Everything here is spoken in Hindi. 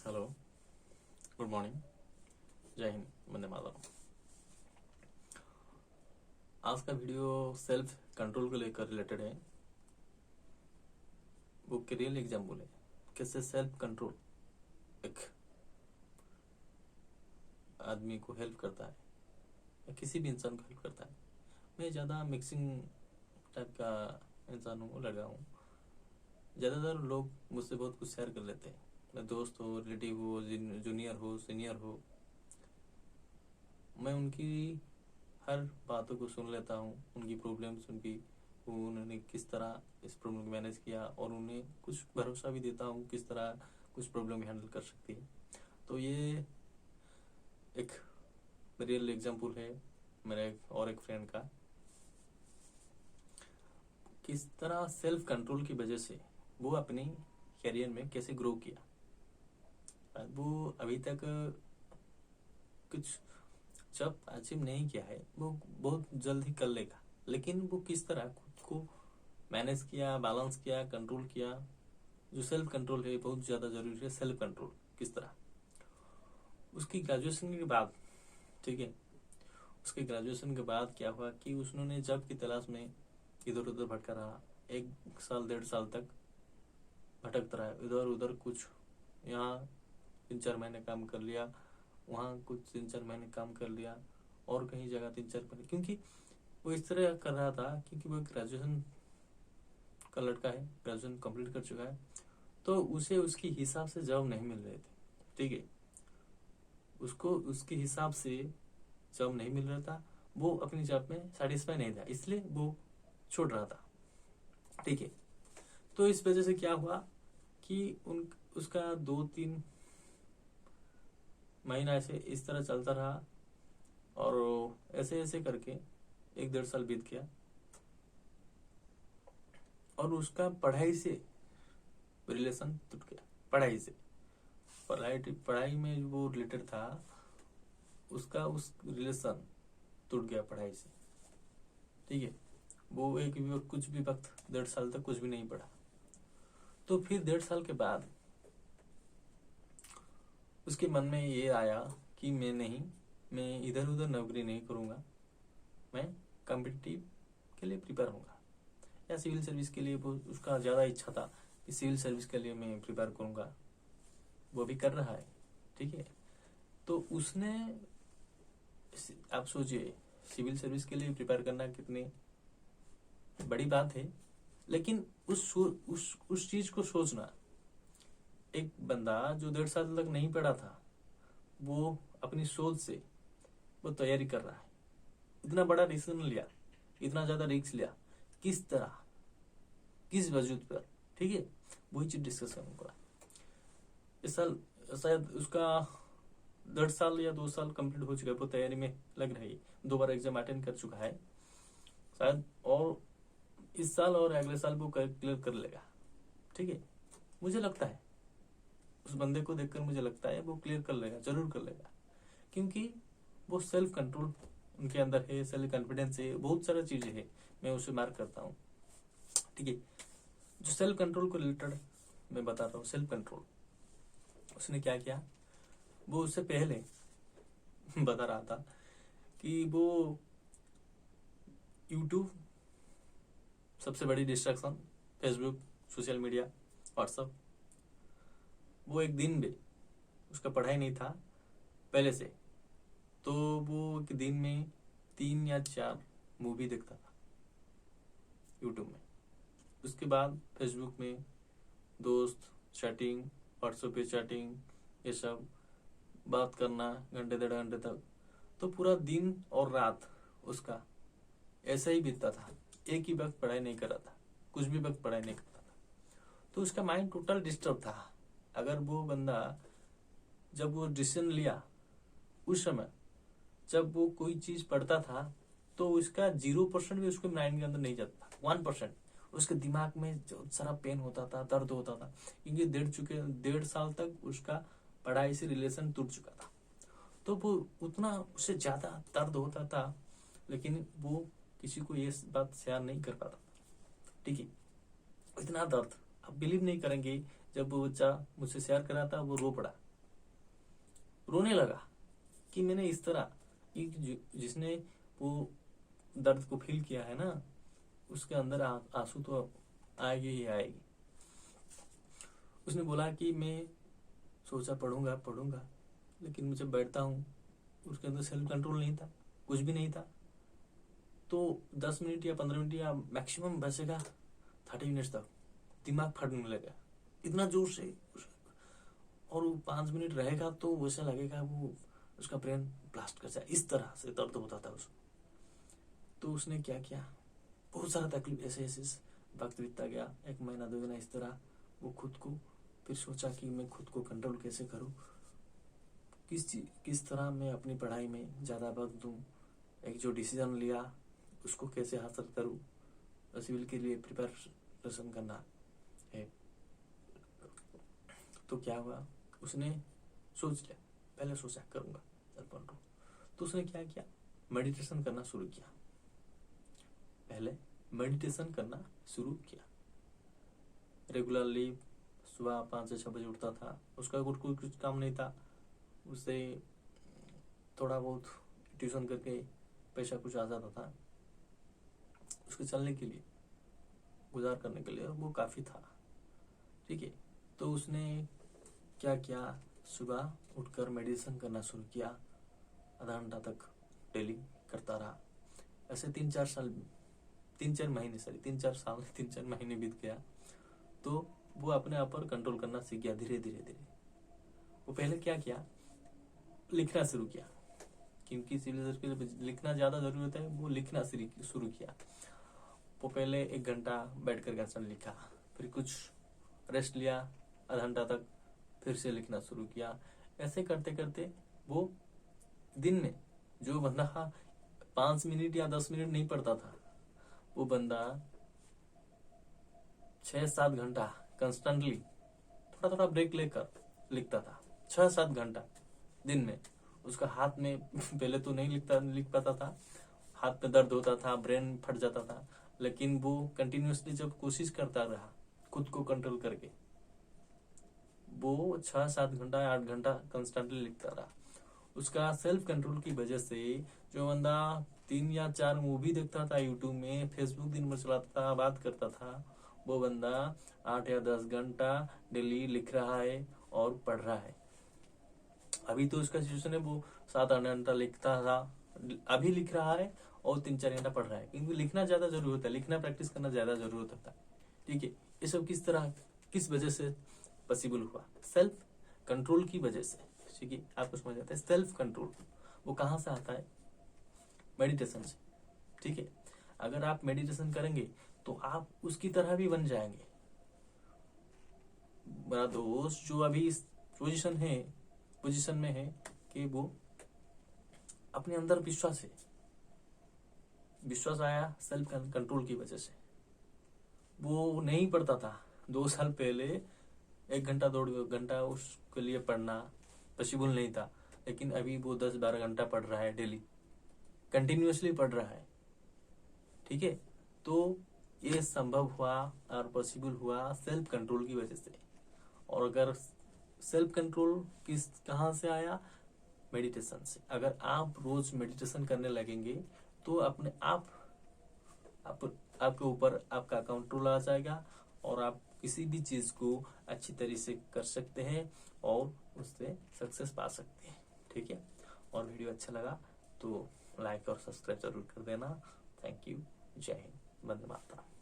हेलो, गुड मॉर्निंग, जय हिंद, वंदे मातरम। आज का वीडियो सेल्फ कंट्रोल को लेकर रिलेटेड है। वो के रियल एग्जाम्पल है कैसे सेल्फ कंट्रोल एक आदमी को हेल्प करता है या किसी भी इंसान को हेल्प करता है। मैं ज़्यादा मिक्सिंग टाइप का इंसान हूँ, लड़का हूँ। ज़्यादातर लोग मुझसे बहुत कुछ शेयर कर लेते हैं, मैं दोस्त हो, रिलेटिव हो, जूनियर हो, सीनियर हो। मैं उनकी हर बातों को सुन लेता हूँ, उनकी प्रॉब्लम्स, उन्होंने किस तरह इस प्रॉब्लम को मैनेज किया, और उन्हें कुछ भरोसा भी देता हूँ किस तरह कुछ प्रॉब्लम हैंडल कर सकती है। तो ये एक रियल एग्जांपल है मेरे और एक फ्रेंड का, किस तरह सेल्फ कंट्रोल की वजह से वो अपनी करियर में कैसे ग्रो किया। वो अभी तक कुछ जब अचीव नहीं किया है, वो बहुत जल्द ही कर लेगा, लेकिन वो किस तरह खुद को मैनेज किया, बैलेंस किया, कंट्रोल किया। जो सेल्फ कंट्रोल है बहुत ज़्यादा जरूरी है। सेल्फ कंट्रोल किस तरह, उसकी ग्रेजुएशन के बाद, ठीक है, उसके ग्रेजुएशन के बाद क्या हुआ कि उसने जॉब की तलाश में इधर उधर भटका रहा। 1 साल 1.5 साल तक भटकता रहा, इधर उधर, कुछ यहाँ 3-4 महीने काम कर लिया, वहाँ कुछ 3-4 महीने काम कर लिया, और कहीं जगह 3-4 महीने, क्योंकि वो इस तरह कर रहा था क्योंकि वो ग्रेजुएशन का लड़का है, ग्रेजुएशन कंप्लीट कर चुका है, तो उसे उसकी हिसाब से जॉब नहीं मिल रहे थे। ठीक है, उसको उसके हिसाब से जॉब नहीं मिल रहा था, वो अपनी जॉब में सेटिस्फाई नहीं था, इसलिए वो छोड़ रहा था। ठीक है, तो इस वजह से क्या हुआ कि उसका 2-3 महीना ऐसे इस तरह चलता रहा, और ऐसे ऐसे करके 1-1.5 साल बीत गया, और उसका पढ़ाई से रिलेशन टूट गया। पढ़ाई में जो वो रिलेटेड था, उसका उस रिलेशन टूट गया पढ़ाई से। ठीक है, वो कुछ भी वक्त 1.5 साल तक कुछ भी नहीं पढ़ा। तो फिर 1.5 साल के बाद उसके मन में ये आया कि मैं इधर उधर नौकरी नहीं करूँगा, मैं कॉम्पिटिटिव के लिए प्रिपेयर होऊंगा, या सिविल सर्विस के लिए। वो उसका ज़्यादा इच्छा था कि सिविल सर्विस के लिए मैं प्रिपेयर करूँगा, वो भी कर रहा है। ठीक है, तो उसने, आप सोचिए, सिविल सर्विस के लिए प्रिपेयर करना कितनी बड़ी बात है, लेकिन उस चीज को सोचना, एक बंदा जो 1.5 साल तक नहीं पढ़ा था, वो अपनी सोच से वो तैयारी कर रहा है, इतना बड़ा डिसीजन लिया, इतना ज्यादा रिस्क लिया, किस तरह, किस वजूद पर। ठीक है, वही चीज डिस्कस करूंगा। इस साल शायद उसका 1.5 साल या 2 साल कंप्लीट हो चुका है, वो तैयारी में लग रही है, 2 बार एग्जाम अटेंड कर चुका है शायद, और इस साल और अगले साल वो क्लियर कर लेगा। ठीक है, मुझे लगता है, उस बंदे को देखकर मुझे लगता है वो क्लियर कर लेगा, जरूर कर लेगा, क्योंकि वो सेल्फ कंट्रोल उनके अंदर है, सेल्फ कॉन्फिडेंस है, बहुत सारी चीजें है, मैं उसे मार्क करता हूँ। ठीक है, जो सेल्फ कंट्रोल को रिलेटेड मैं बता रहा हूँ, सेल्फ कंट्रोल उसने क्या किया, वो उससे पहले बता रहा था कि वो यूट्यूब सबसे बड़ी distraction, Facebook, social media, WhatsApp, वो एक दिन भी उसका पढ़ाई नहीं था पहले से, तो वो एक दिन में 3 या 4 मूवी देखता था यूट्यूब में। उसके बाद फेसबुक में दोस्त, चैटिंग, व्हाट्सएप पे चैटिंग, ये सब बात करना घंटे 1.5 घंटे तक, तो पूरा दिन और रात उसका ऐसा ही बीतता था, एक ही वक्त पढ़ाई नहीं कर रहा था, कुछ भी वक्त पढ़ाई नहीं करता था। तो उसका माइंड टोटल डिस्टर्ब था। अगर वो बंदा, जब वो डिसीजन लिया, उस समय जब वो कोई चीज पढ़ता था, तो उसका 0% भी उसके माइंड के अंदर नहीं जाता था, 1%। उसके दिमाग में जो सारा पेन होता था, दर्द होता था, क्योंकि 1.5 साल तक उसका पढ़ाई से रिलेशन टूट चुका था। तो वो उतना उससे ज्यादा दर्द होता था, लेकिन वो किसी को ये बात शेयर नहीं कर पाता। ठीक है, इतना दर्द, आप बिलीव नहीं करेंगे, जब वो बच्चा मुझसे शेयर कर रहा था, वो रो पड़ा, रोने लगा कि मैंने इस तरह जिसने वो दर्द को फील किया है ना, उसके अंदर आंसू तो आएगी ही आएगी। उसने बोला कि मैं सोचा पढ़ूंगा पढ़ूंगा, लेकिन मुझे बैठता हूँ उसके अंदर सेल्फ कंट्रोल नहीं था, कुछ भी नहीं था। तो 10 मिनट या 15 मिनट या मैक्सिमम बचेगा 30 मिनट्स तक दिमाग फटने लगा इतना जोर से, और वो 5 मिनट रहेगा तो वैसा लगेगा वो उसका ब्रेन ब्लास्ट कर जाए, इस तरह से दर्द होता था उसको। तो उसने क्या किया, बहुत सारा तकलीफ ऐसे ऐसे वक्त बीतता गया, 1 महीना 2 महीना इस तरह वो खुद को फिर सोचा कि मैं खुद को कंट्रोल कैसे करूं, किस तरह मैं अपनी पढ़ाई में ज़्यादा वक्त दूं, एक जो डिसीजन लिया उसको कैसे हासिल करूं, सिविल के लिए प्रिपरेशन करना है। तो क्या हुआ, उसने सोच लिया, पहले सोचा करूंगा सेल्फ कंट्रोल, तो उसने क्या किया, मेडिटेशन करना शुरू किया। पहले मेडिटेशन करना शुरू किया, रेगुलरली सुबह 5 से 6 बजे उठता था। उसका कुछ काम नहीं था, उससे थोड़ा बहुत ट्यूशन करके पैसा कुछ आ जाता था उसके चलने के लिए, गुजार करने के लिए, वो काफ़ी था। ठीक है, तो उसने क्या किया, सुबह उठकर मेडिटेशन करना शुरू किया, आधा घंटा तक डेली करता रहा। ऐसे 3-4 महीने बीत गया। तो वो अपने आप पर कंट्रोल करना सीख गया धीरे धीरे। वो पहले क्या किया, लिखना शुरू किया, क्योंकि सिविल सर्विस के लिए लिखना ज़्यादा जरूरी होता है। वो लिखना शुरू किया। वो पहले 1 घंटा बैठ कर क्वेश्चन लिखा, फिर कुछ रेस्ट लिया आधा घंटा तक, फिर से लिखना शुरू किया। ऐसे करते करते वो दिन में जो बंदा 5 मिनट या 10 मिनट नहीं पढ़ता था, वो बंदा 6-7 घंटा कंस्टेंटली थोड़ा थोड़ा ब्रेक लेकर लिखता था। 6-7 घंटा दिन में। उसका हाथ में पहले तो नहीं लिख पाता था, हाथ में दर्द होता था, ब्रेन फट जाता था, लेकिन वो कंटिन्यूअसली जब कोशिश करता रहा खुद को कंट्रोल करके, वो 6-7 घंटा 8 घंटा कंस्टेंटली लिखता रहा। उसका सेल्फ कंट्रोल की वजह से जो बंदा 3 या 4 मूवी देखता था यूट्यूब में, फेसबुक दिन भर चलाता था, बात करता था, वो बंदा 8 या 10 घंटा डेली लिख रहा है और पढ़ रहा है। अभी तो उसका सिचुएशन है, वो 7-8 घंटा लिखता था, अभी लिख रहा है और 3-4 घंटा पढ़ रहा है, क्योंकि लिखना ज्यादा जरूरी होता है, लिखना प्रैक्टिस करना ज्यादा जरूरत होता है। ठीक है, ये सब किस वजह से पॉसिबल हुआ, सेल्फ कंट्रोल की वजह से। ठीक है, आपको समझ आता है सेल्फ कंट्रोल वो कहाँ से आता है, मेडिटेशन से। ठीक है, अगर आप मेडिटेशन करेंगे तो आप उसकी तरह भी बन जाएंगे। मेरा दोस्त जो अभी इस पोजीशन में है कि वो अपने अंदर विश्वास आया सेल्फ कंट्रोल की वजह से। वो नहीं पढ़ता था 2 साल पहले, 1 घंटा 2 घंटा उसके लिए पढ़ना पॉसिबल नहीं था, लेकिन अभी वो 10-12 घंटा पढ़ रहा है डेली, कंटिन्यूअसली पढ़ रहा है। ठीक है, तो ये संभव हुआ और पॉसिबल हुआ सेल्फ कंट्रोल की वजह से। और अगर सेल्फ कंट्रोल कहाँ से आया, मेडिटेशन से। अगर आप रोज मेडिटेशन करने लगेंगे तो अपने आपके ऊपर आपका कंट्रोल आ जाएगा और आप किसी भी चीज को अच्छी तरीके से कर सकते हैं और उससे सक्सेस पा सकते हैं। ठीक है, और वीडियो अच्छा लगा तो लाइक और सब्सक्राइब जरूर कर देना। थैंक यू, जय हिंद, वंदे मातरम।